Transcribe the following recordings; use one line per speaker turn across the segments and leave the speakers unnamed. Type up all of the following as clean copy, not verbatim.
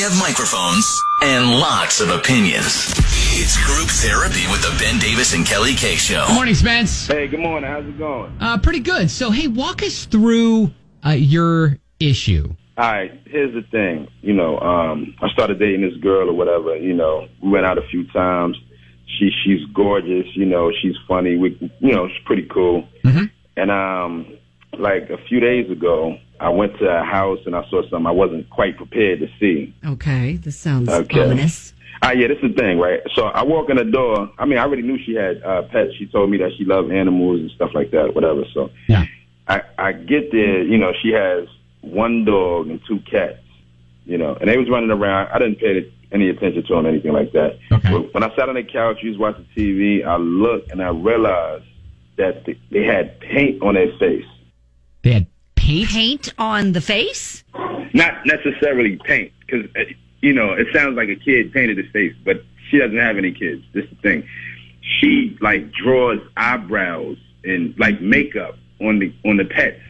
We have microphones and lots of opinions. It's group therapy with the Ben Davis and Kelly K Show.
Good morning, Spence.
Hey, good morning. How's it going?
Pretty good. So, hey, walk us through your issue.
All right, here's the thing. I started dating this girl or whatever. We went out a few times. She's gorgeous. She's funny. She's pretty cool. Mm-hmm. And like a few days ago, I went to a house and I saw something I wasn't quite prepared to see.
Okay, this sounds ominous.
Yeah, this is the thing, right? So I walk in the door. I mean, I already knew she had pets. She told me that she loved animals and stuff like that, whatever. So yeah, I get there. She has one dog and two cats. And they was running around. I didn't pay any attention to them, anything like that. Okay. But when I sat on the couch, she was watching TV. I looked and I realized that they had paint on their face.
They had paint?
Paint on the face?
Not necessarily paint, because, it sounds like a kid painted his face, but she doesn't have any kids. This is the thing. She, draws eyebrows and, makeup on the pets.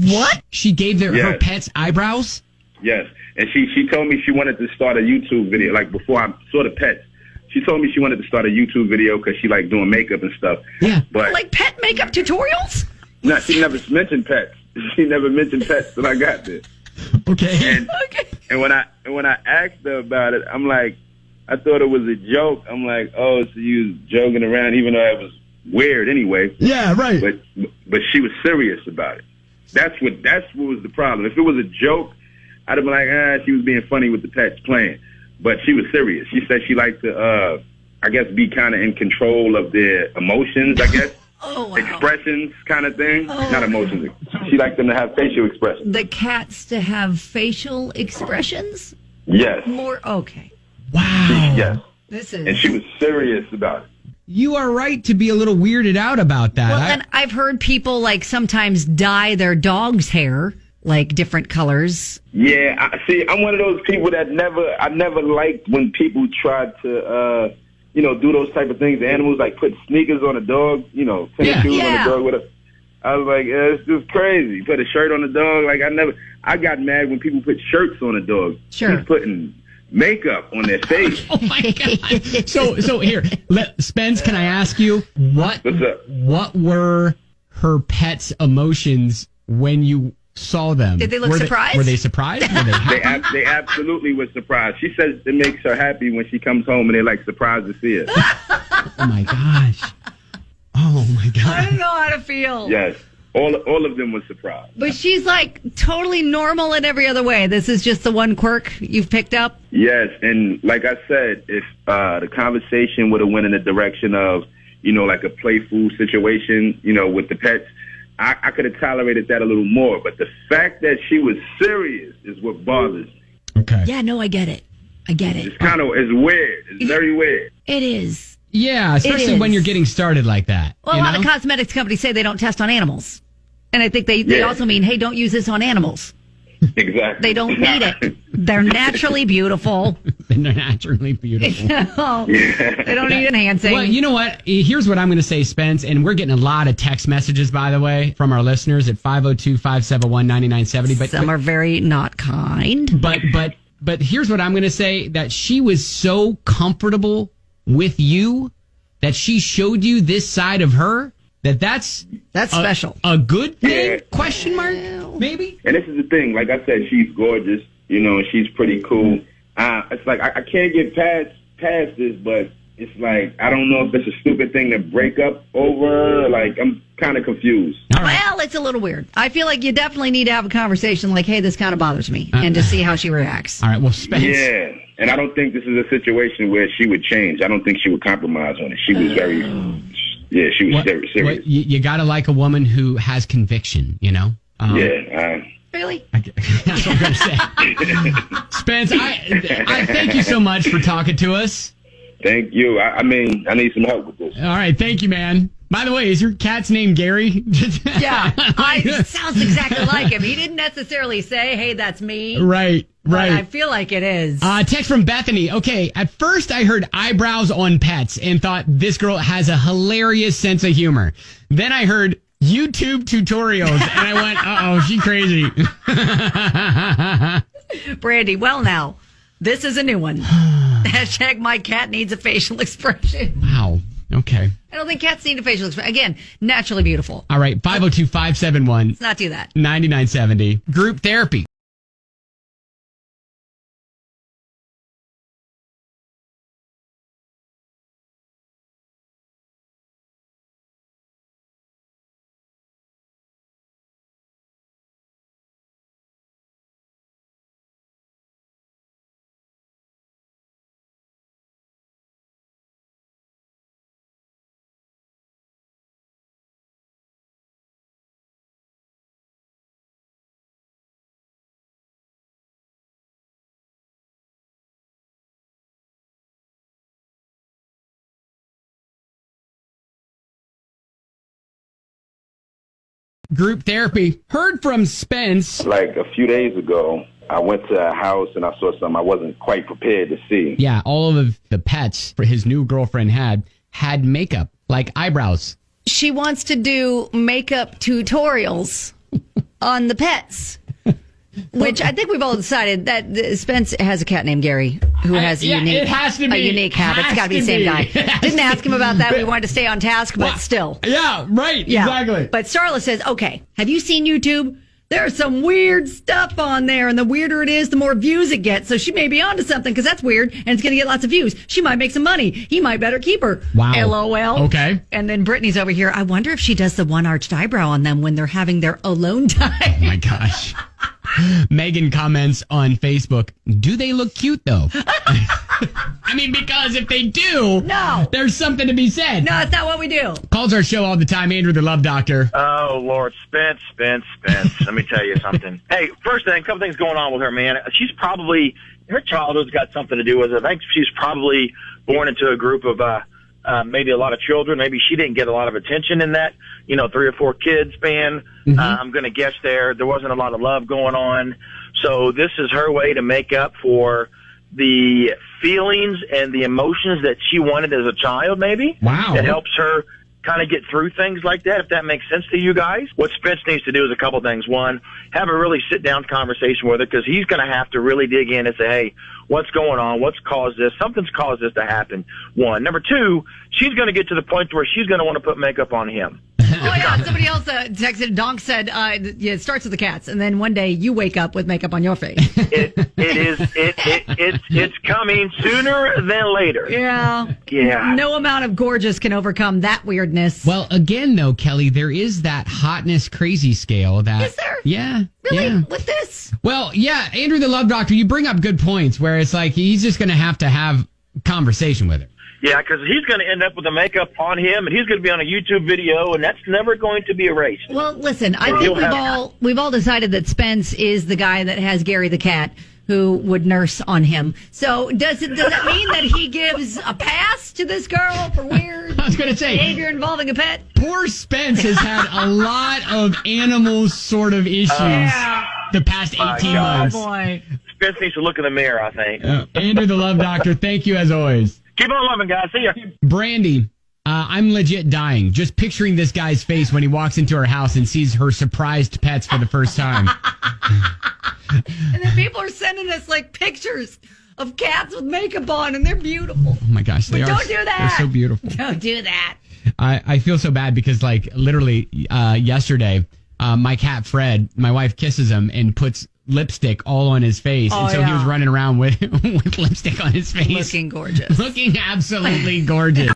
What? She gave her pets eyebrows?
Yes. And she told me she wanted to start a YouTube video. Before I saw the pets, she told me she wanted to start a YouTube video because she liked doing makeup and stuff.
Yeah.
But
pet makeup tutorials?
No, she never mentioned pets. She never mentioned pets till I got there.
Okay.
And when I asked her about it, I'm like, I thought it was a joke. I'm like, oh, so you was joking around, even though it was weird anyway.
Yeah, right.
But she was serious about it. That's what was the problem. If it was a joke, I'd have been like, she was being funny with the pets playing. But she was serious. She said she liked to, I guess, be kind of in control of their emotions, I guess.
Oh, wow.
Expressions kind of thing. Not emotions. She liked them to have facial expressions.
The cats to have facial expressions?
Yes.
More, okay.
Wow.
Yes.
And
she was serious about it.
You are right to be a little weirded out about that.
Well, and I've heard people sometimes dye their dog's hair different colors.
Yeah, I'm one of those people that I never liked when people tried to, do those type of things. Animals put sneakers on a dog, tennis shoes on a dog. I was like, it's just crazy. Put a shirt on a dog. I got mad when people put shirts on a dog.
Sure.
He's putting makeup on their face.
Oh my God. So here, Spence, can I ask you what's up? What were her pets' emotions when you saw them?
Did they look surprised?
Were they surprised? Were they happy?
They absolutely were surprised. She says it makes her happy when she comes home and they're surprised to see her.
Oh my gosh. Oh my God.
I don't know how to feel.
Yes. All of them were surprised.
But she's totally normal in every other way. This is just the one quirk you've picked up?
Yes. And like I said, if the conversation would have went in the direction of, a playful situation, with the pets, I could have tolerated that a little more. But the fact that she was serious is what bothers me.
Okay.
Yeah, no, I get it.
It's weird. It's very weird.
It is.
Yeah, especially when you're getting started like that.
Well, a lot of cosmetics companies say they don't test on animals. And I think they also mean, hey, don't use this on animals.
Exactly.
They don't need it. They're naturally beautiful.
They're naturally beautiful.
They don't need enhancing.
Well, you know what? Here's what I'm going to say, Spence, and we're getting a lot of text messages, by the way, from our listeners at 502-571-9970.
Some are very not kind.
But here's what I'm going to say, that she was so comfortable with you that she showed you this side of her. That's
special.
A good thing? Yeah. Question mark? Maybe?
And this is the thing. Like I said, she's gorgeous. She's pretty cool. It's I can't get past this, but it's I don't know if it's a stupid thing to break up over. I'm kind of confused.
Right. Well, it's a little weird. I feel like you definitely need to have a conversation hey, this kind of bothers me, and to see how she reacts.
All right, well, Spence.
Yeah, and I don't think this is a situation where she would change. I don't think she would compromise on it. She was very... Yeah, she was very serious.
You got to like a woman who has conviction,
Really?
That's what I'm going to say. Spence, I thank you so much for talking to us.
Thank you. I need some help with this.
All right, thank you, man. By the way, is your cat's name Gary?
Yeah, it sounds exactly like him. He didn't necessarily say, hey, that's me.
Right.
But I feel like it is.
Text from Bethany. Okay, at first I heard eyebrows on pets and thought this girl has a hilarious sense of humor. Then I heard YouTube tutorials and I went, uh-oh, she crazy.
Brandy, well now. This is a new one. Hashtag my cat needs a facial expression.
Wow. Okay.
I don't think cats need a facial expression. Again, naturally beautiful.
All right. 502-571.
Let's not do that.
9970. Group therapy. Group therapy. Heard from Spence.
Like a few days ago, I went to a house and I saw something I wasn't quite prepared to see.
Yeah, all of the pets for his new girlfriend had makeup, like eyebrows.
She wants to do makeup tutorials on the pets. Which I think we've all decided that Spence has a cat named Gary who has a unique habit. It's got to be the same guy. Didn't ask him about that. We wanted to stay on task, but still.
Yeah, right. Yeah. Exactly.
But Starla says, okay, have you seen YouTube? There's some weird stuff on there, and the weirder it is, the more views it gets. So she may be onto something because that's weird, and it's going to get lots of views. She might make some money. He might better keep her.
Wow.
LOL.
Okay.
And then Brittany's over here. I wonder if she does the one arched eyebrow on them when they're having their alone time.
Oh my gosh. Megan comments on Facebook, do they look cute though? I mean, because if they do, there's something to be said.
No, it's not what we do.
Calls our show all the time. Andrew, the love doctor.
Oh, Lord. Spence. Let me tell you something. Hey, first thing, a couple things going on with her, man. She's probably, her childhood's got something to do with it. I think she's probably born into a group of maybe a lot of children. Maybe she didn't get a lot of attention in that, 3 or 4 kids span. Mm-hmm. I'm going to guess there wasn't a lot of love going on. So this is her way to make up for the feelings and the emotions that she wanted as a child, maybe.
Wow.
It helps her kind of get through things like that, if that makes sense to you guys. What Spence needs to do is a couple things. One, have a really sit-down conversation with her, because he's going to have to really dig in and say, hey, what's going on? What's caused this? Something's caused this to happen. One. Number two, she's going to get to the point where she's going to want to put makeup on him.
Oh, yeah. Somebody else texted. Donk said, it starts with the cats, and then one day you wake up with makeup on your face.
It's coming sooner than later.
Yeah. No amount of gorgeous can overcome that weirdness.
Well, again, though, Kelly, there is that hotness crazy scale.
Is there?
Yeah.
Really?
Yeah.
With this?
Well, yeah, Andrew, the love doctor, you bring up good points where it's like he's just going to have conversation with her.
Yeah, because he's going to end up with the makeup on him, and he's going to be on a YouTube video, and that's never going to be erased.
Well, listen, I think we've all decided that Spence is the guy that has Gary the cat who would nurse on him. So does that mean that he gives a pass to this girl for weird behavior involving a pet?
Poor Spence has had a lot of animal sort of issues the past 18 months.
Oh, boy.
Spence needs to look in the mirror, I think.
Andrew, the love doctor, thank you as always.
Keep on loving, guys. See ya.
Brandy, I'm legit dying. Just picturing this guy's face when he walks into her house and sees her surprised pets for the first time.
And then people are sending us pictures of cats with makeup on, and they're beautiful.
Oh my gosh,
don't do that.
They're so beautiful.
Don't do that.
I feel so bad because literally yesterday, my cat Fred, my wife kisses him and puts lipstick all on his face, and so he was running around with lipstick on his face,
looking gorgeous,
looking absolutely gorgeous.